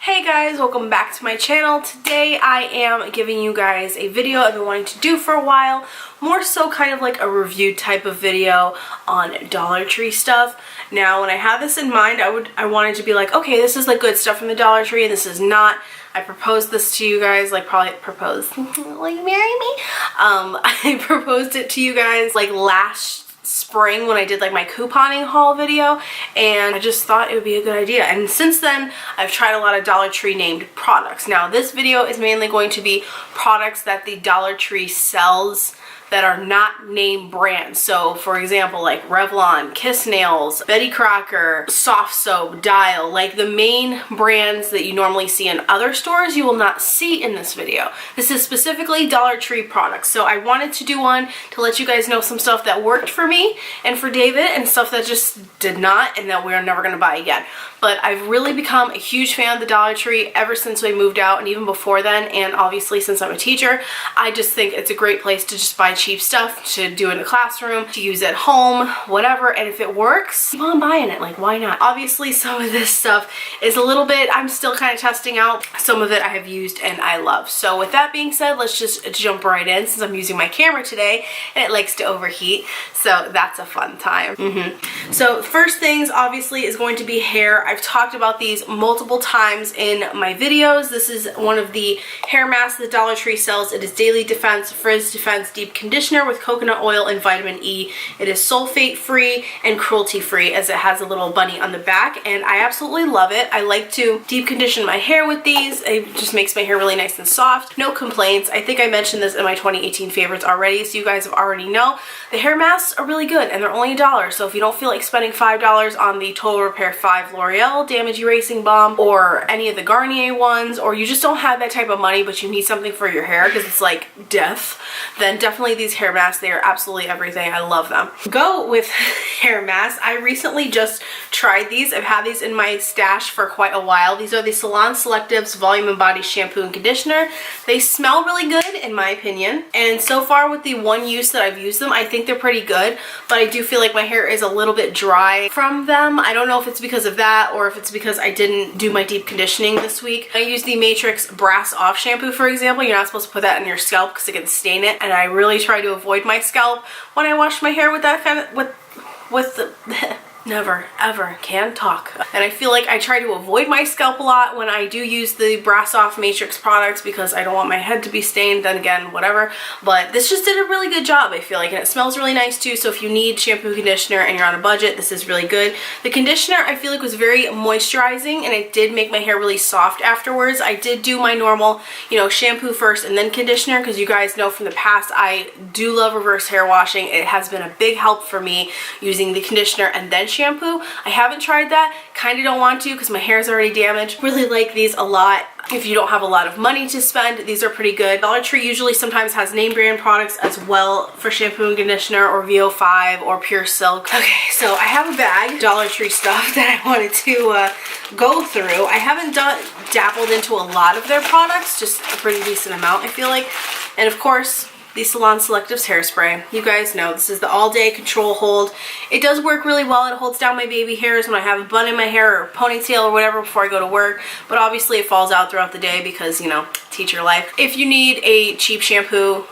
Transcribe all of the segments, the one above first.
Hey guys, welcome back to my channel. Today I am giving you guys a video I've been wanting to do for a while. More so kind of like a review type of video on Dollar Tree stuff. Now when I had this in mind, I wanted to be like, okay, this is like good stuff from the Dollar Tree and this is not. I proposed this to you guys, like probably proposed, will you marry me? I proposed it to you guys like last spring when I did like my couponing haul video, and I just thought it would be a good idea. And since then I've tried a lot of Dollar Tree named products. Now this video is mainly going to be products that the Dollar Tree sells that are not name brands. So for example, like Revlon, Kiss Nails, Betty Crocker, Soft Soap, Dial, like the main brands that you normally see in other stores, you will not see in this video. This is specifically Dollar Tree products. So I wanted to do one to let you guys know some stuff that worked for me and for David, and stuff that just did not and that we're never gonna buy again. But I've really become a huge fan of the Dollar Tree ever since we moved out, and even before then, and obviously since I'm a teacher. I just think it's a great place to just buy cheap stuff to do in the classroom, to use at home, whatever, and if it works, keep on buying it. Like, why not? Obviously some of this stuff is a little bit, I'm still kind of testing out. Some of it I have used and I love. So with that being said, let's just jump right in, since I'm using my camera today and it likes to overheat, so that's a fun time. So first things obviously is going to be hair. I've talked about these multiple times in my videos. This is one of the hair masks that Dollar Tree sells. It is Daily Defense Frizz Defense Deep Conditioner with coconut oil and vitamin E. It is sulfate free and cruelty free, as it has a little bunny on the back, and I absolutely love it. I like to deep condition my hair with these. It just makes my hair really nice and soft. No complaints. I think I mentioned this in my 2018 favorites already, so you guys have already know. The hair masks are really good and they're only $1, so if you don't feel like spending $5 on the Total Repair 5 L'Oreal Damage Erasing Balm or any of the Garnier ones, or you just don't have that type of money but you need something for your hair because it's like death, then definitely these hair masks, they are absolutely everything. I love them. Go with hair masks. I recently just tried these. I've had these in my stash for quite a while. These are the Salon Selectives Volume and Body Shampoo and Conditioner. They smell really good in my opinion, and so far with the one use that I've used them, I think they're pretty good, but I do feel like my hair is a little bit dry from them. I don't know if it's because of that or if it's because I didn't do my deep conditioning this week. I use the Matrix Brass Off shampoo, for example. You're not supposed to put that in your scalp because it can stain it, and I really try to avoid my scalp when I wash my hair with that kind of, with the never ever can talk. And I feel like I try to avoid my scalp a lot when I do use the Brass Off Matrix products because I don't want my head to be stained. Then again, whatever, but this just did a really good job, I feel like, and it smells really nice too. So if you need shampoo conditioner and you're on a budget, this is really good. The conditioner I feel like was very moisturizing, and it did make my hair really soft afterwards. I did do my normal, you know, shampoo first and then conditioner, because you guys know from the past I do love reverse hair washing. It has been a big help for me using the conditioner and then shampoo. I haven't tried that, kind of don't want to because my hair is already damaged. Really like these a lot. If you don't have a lot of money to spend, these are pretty good. Dollar Tree usually sometimes has name brand products as well for shampoo and conditioner, or VO5 or Pure Silk. Okay, so I have a bag Dollar Tree stuff that I wanted to go through. I haven't dabbled into a lot of their products, just a pretty decent amount I feel like. And of course, the Salon Selectives Hairspray. You guys know this is the all-day control hold. It does work really well. It holds down my baby hairs when I have a bun in my hair or a ponytail or whatever before I go to work, but obviously it falls out throughout the day because, you know, teacher life. If you need a cheap shampoo,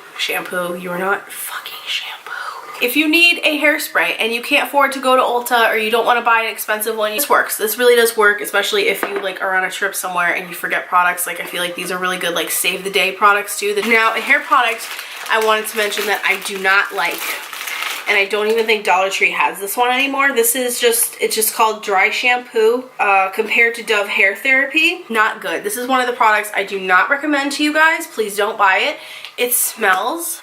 you are not fucking shampoo. If you need a hairspray and you can't afford to go to Ulta, or you don't want to buy an expensive one, this works. This really does work, especially if you like are on a trip somewhere and you forget products. Like, I feel like these are really good like save the day products too. Now a hair product I wanted to mention that I do not like, and I don't even think Dollar Tree has this one anymore. This is just, it's just called Dry Shampoo compared to Dove Hair Therapy. Not good. This is one of the products I do not recommend to you guys. Please don't buy it. It smells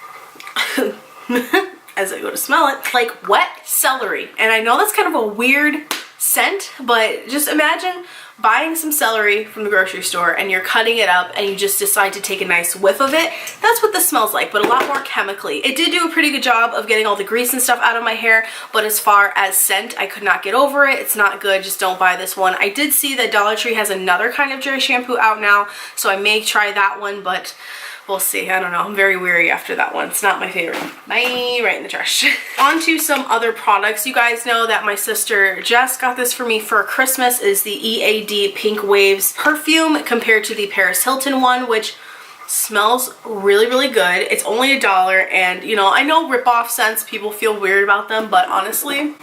as I go to smell it, like wet celery. And I know that's kind of a weird scent, but just imagine buying some celery from the grocery store and you're cutting it up and you just decide to take a nice whiff of it. That's what this smells like, but a lot more chemically. It did do a pretty good job of getting all the grease and stuff out of my hair, but as far as scent, I could not get over it. It's not good. Just don't buy this one. I did see that Dollar Tree has another kind of dry shampoo out now, so I may try that one, but we'll see. I don't know. I'm very weary after that one. It's not my favorite. Bye, right in the trash. On to some other products. You guys know that my sister Jess got this for me for Christmas. Is the EAD Pink Waves perfume compared to the Paris Hilton one, which smells really good. It's only $1, and you know, I know rip-off scents, people feel weird about them, but honestly,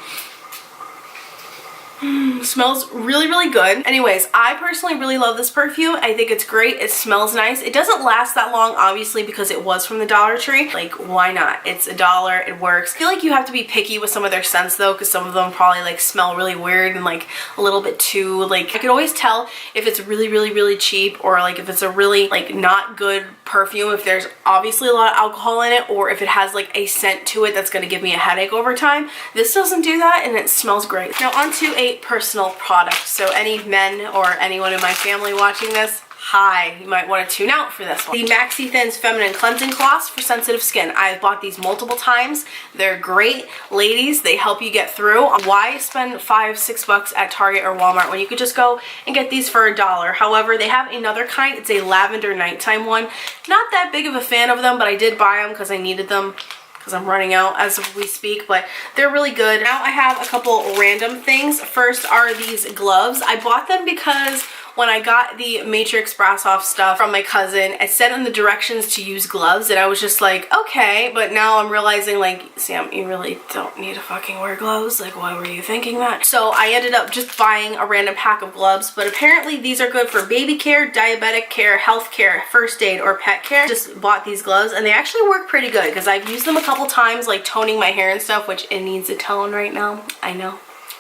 smells really good. Anyways, I personally really love this perfume. I think it's great. It smells nice. It doesn't last that long, obviously, because it was from the Dollar Tree. Like, why not? It's $1. It works. I feel like you have to be picky with some of their scents though, because some of them probably like smell really weird and like a little bit too, like, I could always tell if it's really cheap, or like if it's a really like not good perfume, if there's obviously a lot of alcohol in it, or if it has like a scent to it that's going to give me a headache over time. This doesn't do that, and it smells great. Now on to a personal product. So any men or anyone in my family watching this, hi, you might want to tune out for this one. The Maxi Thins Feminine Cleansing Cloths for sensitive skin. I've bought these multiple times. They're great. Ladies, they help you get through. Why spend $5-6 at Target or Walmart when you could just go and get these for $1? However, they have another kind. It's a lavender nighttime one. Not that big of a fan of them, but I did buy them because I needed them, because I'm running out as we speak, but they're really good. Now I have a couple random things. First are these gloves. I bought them because when I got the Matrix Brass Off stuff from my cousin, it said in the directions to use gloves, and I was just like, okay, but now I'm realizing, like, Sam, you really don't need to fucking wear gloves. Like, why were you thinking that? So I ended up just buying a random pack of gloves, but apparently these are good for baby care, diabetic care, health care, first aid, or pet care. Just bought these gloves, and they actually work pretty good because I've used them a couple times, like toning my hair and stuff, which it needs a tone right now. I know.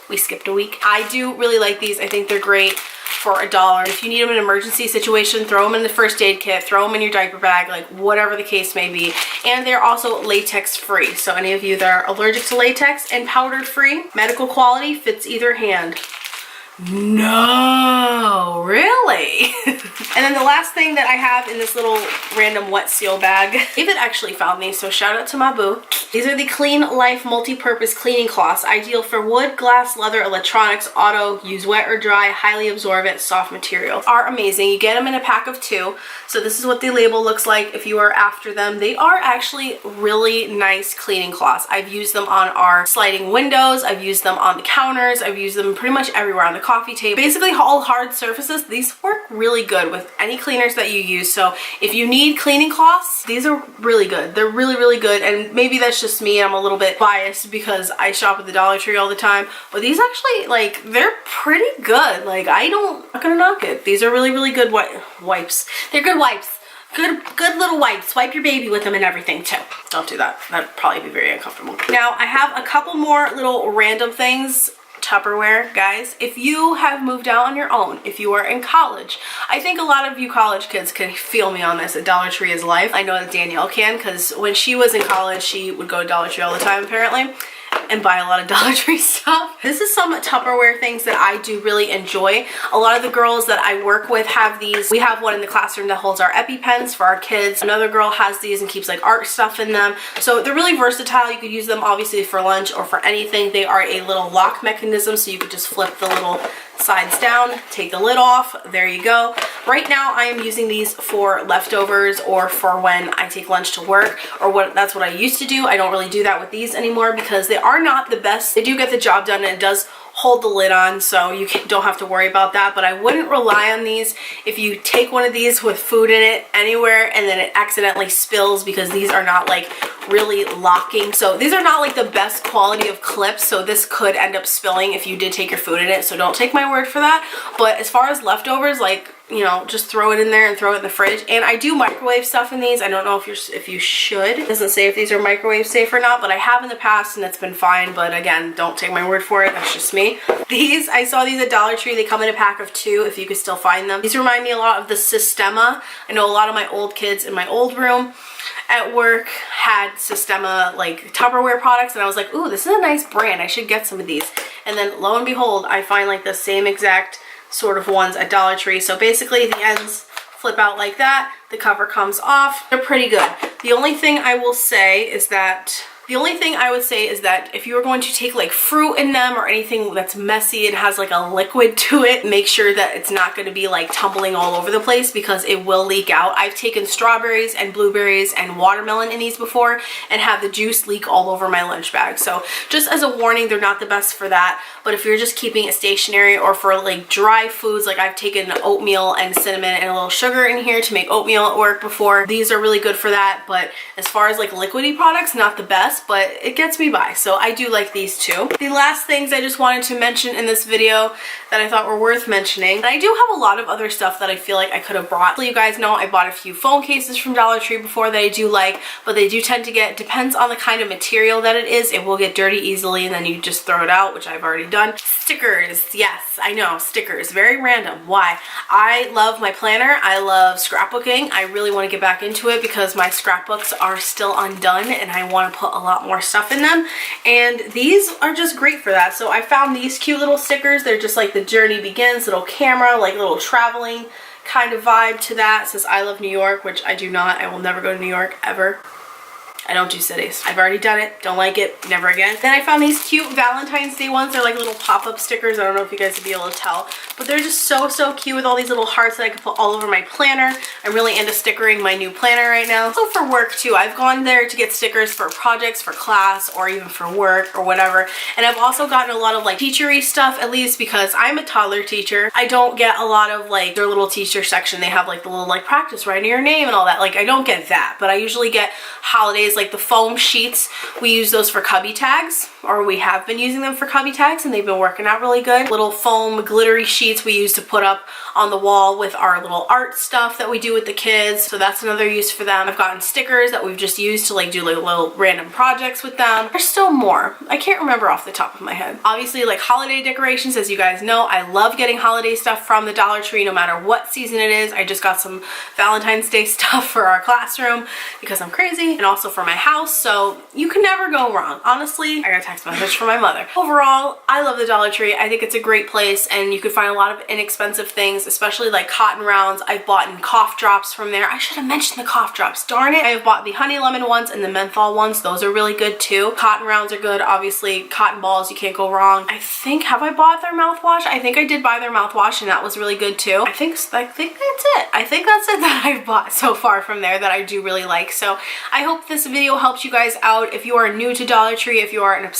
We skipped a week. I do really like these. I think they're great for $1. If you need them in an emergency situation, throw them in the first aid kit, throw them in your diaper bag, like whatever the case may be. And they're also latex free. So any of you that are allergic to latex, and powder free, medical quality, fits either hand. No, really? And then the last thing that I have in this little random wet seal bag, David actually found these, so shout out to my boo. These are the Clean Life multi-purpose cleaning cloths, ideal for wood, glass, leather, electronics, auto, use wet or dry, highly absorbent, soft materials. Are amazing. You get them in a pack of 2. So this is what the label looks like if you are after them. They are actually really nice cleaning cloths. I've used them on our sliding windows. I've used them on the counters. I've used them pretty much everywhere, on the coffee table. Basically all hard surfaces. These work really good with any cleaners that you use. So if you need cleaning cloths, these are really good. They're really good. And maybe that's just me. I'm a little bit biased because I shop at the Dollar Tree all the time. But these actually, like, they're pretty good. Like, I'm not gonna knock it. These are really good wipes. They're good wipes. Good little wipes. Wipe your baby with them and everything too. Don't do that. That'd probably be very uncomfortable. Now I have a couple more little random things. Tupperware, guys. If you have moved out on your own, if you are in college, I think a lot of you college kids can feel me on this. That Dollar Tree is life. I know that Danielle can, because when she was in college, she would go to Dollar Tree all the time apparently, and buy a lot of Dollar Tree stuff. This is some Tupperware things that I do really enjoy. A lot of the girls that I work with have these. We have one in the classroom that holds our EpiPens for our kids. Another girl has these and keeps like art stuff in them. So they're really versatile. You could use them obviously for lunch or for anything. They are a little lock mechanism, so you could just flip the little sides down, take the lid off, there you go. Right now I am using these for leftovers or for when I take lunch to work, or that's what I used to do. I don't really do that with these anymore because they are not the best. They do get the job done, and it does hold the lid on, so you don't have to worry about that. But I wouldn't rely on these if you take one of these with food in it anywhere and then it accidentally spills, because these are not like really locking. So these are not like the best quality of clips, so this could end up spilling if you did take your food in it, so don't take my word for that. But as far as leftovers, like, you know, just throw it in there and throw it in the fridge. And I do microwave stuff in these. I don't know if you should. It doesn't say if these are microwave safe or not, but I have in the past and it's been fine. But again, don't take my word for it. That's just me. These, I saw these at Dollar Tree. They come in a pack of 2 if you could still find them. These remind me a lot of the Sistema. I know a lot of my old kids in my old room at work had Sistema like Tupperware products, and I was like, ooh, this is a nice brand. I should get some of these. And then lo and behold, I find like the same exact sort of ones at Dollar Tree. So basically the ends flip out like that, the cover comes off. They're pretty good. The only thing I will say is that The only thing I would say is that if you are going to take like fruit in them or anything that's messy and has like a liquid to it, make sure that it's not going to be like tumbling all over the place because it will leak out. I've taken strawberries and blueberries and watermelon in these before and have the juice leak all over my lunch bag. So just as a warning, they're not the best for that. But if you're just keeping it stationary or for like dry foods, like I've taken oatmeal and cinnamon and a little sugar in here to make oatmeal at work before. These are really good for that. But as far as like liquidy products, not the best, but it gets me by. So I do like these too. The last things I just wanted to mention in this video that I thought were worth mentioning, and I do have a lot of other stuff that I feel like I could have brought. So you guys know I bought a few phone cases from Dollar Tree before that I do like, but they do tend to get, depends on the kind of material that it is, it will get dirty easily and then you just throw it out, which I've already done. Stickers, yes, I know, stickers, very random. Why? I love my planner. I love scrapbooking. I really want to get back into it because my scrapbooks are still undone and I want to put a lot more stuff in them, and these are just great for that. So I found these cute little stickers. They're just like the journey begins, little camera, like little traveling kind of vibe to that. It says I love New York, which I do not. I will never go to New York ever. I don't do cities. I've already done it. Don't like it. Never again. Then I found these cute Valentine's Day ones. They're like little pop-up stickers. I don't know if you guys would be able to tell, but they're just so, so cute with all these little hearts that I could put all over my planner. I'm really into stickering my new planner right now. So for work too, I've gone there to get stickers for projects, for class, or even for work or whatever. And I've also gotten a lot of like teachery stuff, at least because I'm a toddler teacher. I don't get a lot of like their little teacher section. They have like the little like practice writing your name and all that. Like I don't get that, but I usually get holidays, like the foam sheets. We use those for cubby tags, or we have been using them for cubby tags, and they've been working out really good. Little foam glittery sheets we use to put up on the wall with our little art stuff that we do with the kids. So that's another use for them. I've gotten stickers that we've just used to like do like little random projects with them. There's still more. I can't remember off the top of my head. Obviously like holiday decorations, as you guys know, I love getting holiday stuff from the Dollar Tree no matter what season it is. I just got some Valentine's Day stuff for our classroom because I'm crazy, and also for my house. So you can never go wrong. Honestly, I got a text message from my mother. Overall, I love the Dollar Tree. I think it's a great place and you can find a lot of inexpensive things, especially like cotton rounds. I've bought cough drops from there. I should have mentioned the cough drops. Darn it. I have bought the honey lemon ones and the menthol ones. Those are really good too. Cotton rounds are good. Obviously, cotton balls, you can't go wrong. I think, have I bought their mouthwash? I think I did buy their mouthwash and that was really good too. I think that's it. I think that's it that I've bought so far from there that I do really like. So I hope this video helps you guys out. If you are new to Dollar Tree, if you are an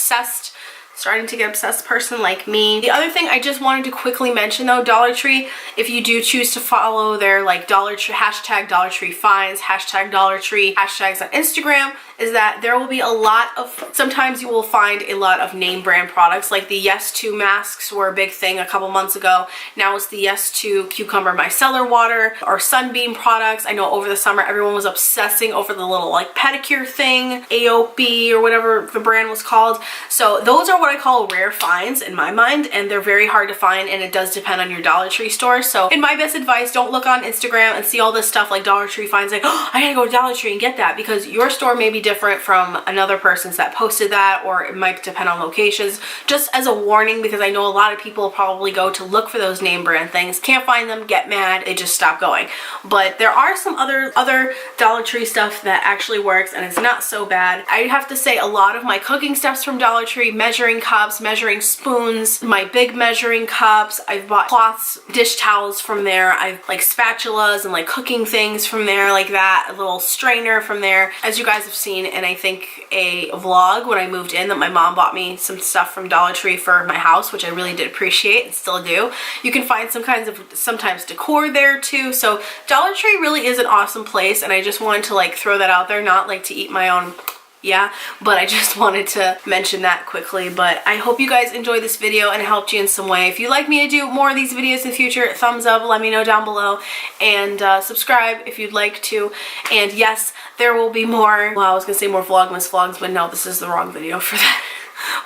starting to get obsessed person like me. The other thing I just wanted to quickly mention though, Dollar Tree, if you do choose to follow their like Dollar Tree, hashtag Dollar Tree finds, hashtag Dollar Tree hashtags on Instagram, is that there will be a lot of, sometimes you will find a lot of name brand products, like the Yes To masks were a big thing a couple months ago. Now it's the Yes To Cucumber Micellar Water or Sunbeam products. I know over the summer everyone was obsessing over the little like pedicure thing, AOP or whatever the brand was called. So those are what I call rare finds in my mind, and they're very hard to find, and it does depend on your Dollar Tree store. So in my best advice, don't look on Instagram and see all this stuff like Dollar Tree finds, like, oh, I gotta go to Dollar Tree and get that, because your store may be different from another person's that posted that, or it might depend on locations. Just as a warning, because I know a lot of people probably go to look for those name brand things, can't find them, get mad, they just stop going. But there are some other Dollar Tree stuff that actually works, and it's not so bad. I have to say a lot of my cooking stuff's from Dollar Tree, measuring cups, measuring spoons, my big measuring cups. I've bought cloths, dish towels from there. I've like spatulas and like cooking things from there like that, a little strainer from there. As you guys have seen in I think a vlog when I moved in, that my mom bought me some stuff from Dollar Tree for my house, which I really did appreciate and still do. You can find some kinds of sometimes decor there too. So Dollar Tree really is an awesome place, and I just wanted to like throw that out there, not like to eat my own, yeah, but I just wanted to mention that quickly. But I hope you guys enjoyed this video and it helped you in some way. If you'd like me to do more of these videos in the future, thumbs up, let me know down below, and subscribe if you'd like to. And yes, there will be more, well, I was gonna say more vlogmas vlogs, but no, this is the wrong video for that.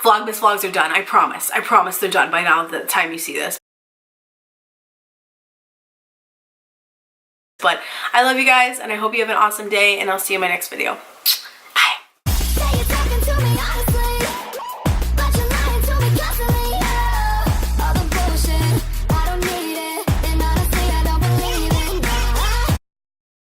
Vlogmas vlogs are done, I promise. I promise they're done by now, the time you see this. But I love you guys, and I hope you have an awesome day, and I'll see you in my next video.